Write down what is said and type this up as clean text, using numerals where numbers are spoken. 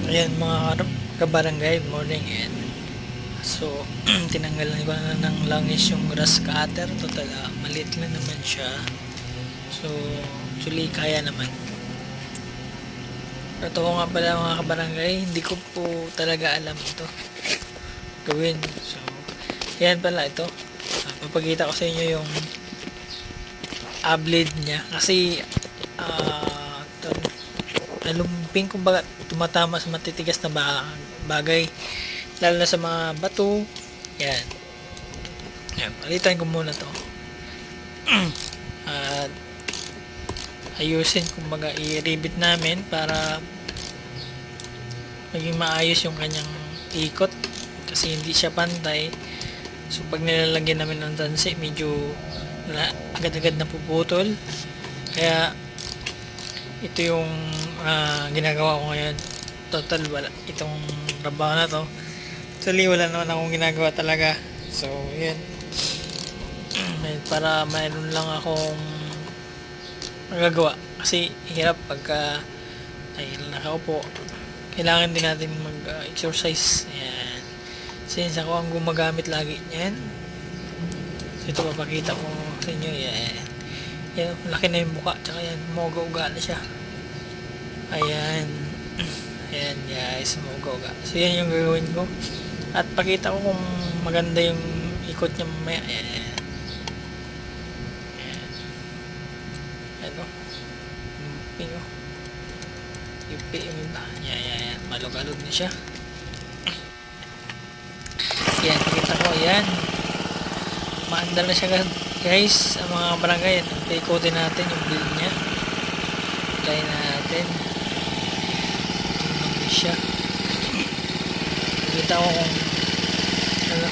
Ayan mga kabarangay, morning and so tinanggalan ko na ng langis yung grass cutter. Total maliit lang naman siya, so actually kaya naman. Ito ko nga pala mga kabarangay, hindi ko po talaga alam ito gawin. So yan pala ito, papakita ko sa inyo yung blade nya kasi nalumping, kumbaga tumatama sa matitigas na bagay, lalo na sa mga bato. Yan, palitan ko muna to at ayusin, kumbaga i-rebit namin para maging maayos yung kanyang ikot kasi hindi siya pantay. So pag nilalagyan namin ng tansi, medyo agad-agad na puputol, kaya ito yung ginagawa ko ngayon. Total wala itong trabaho na to, actually wala naman akong ginagawa talaga. So yun, para mayroon lang akong magagawa kasi hirap pagka nakaupo. Kailangan din natin mag exercise. Ayan, since ako ang gumagamit lagi niyan, so ito papakita ko sa inyo. Yan, laki na yung buka, tsaka yan, umuga-uga na siya. Ayan. Ayan guys, umuga-uga. So yan yung gagawin ko, at pakita ko kung maganda yung ikot niya mamaya. Ayan. Ano? Pingo. Ipi yung iba. Yan. Malog-alog na siya. Yan, pakita ko. Ayan. Maandar na siya guys, ang mga barangay. Ikutin natin yung build niya. Try natin. Tingnan siya. Pakita ko kung ano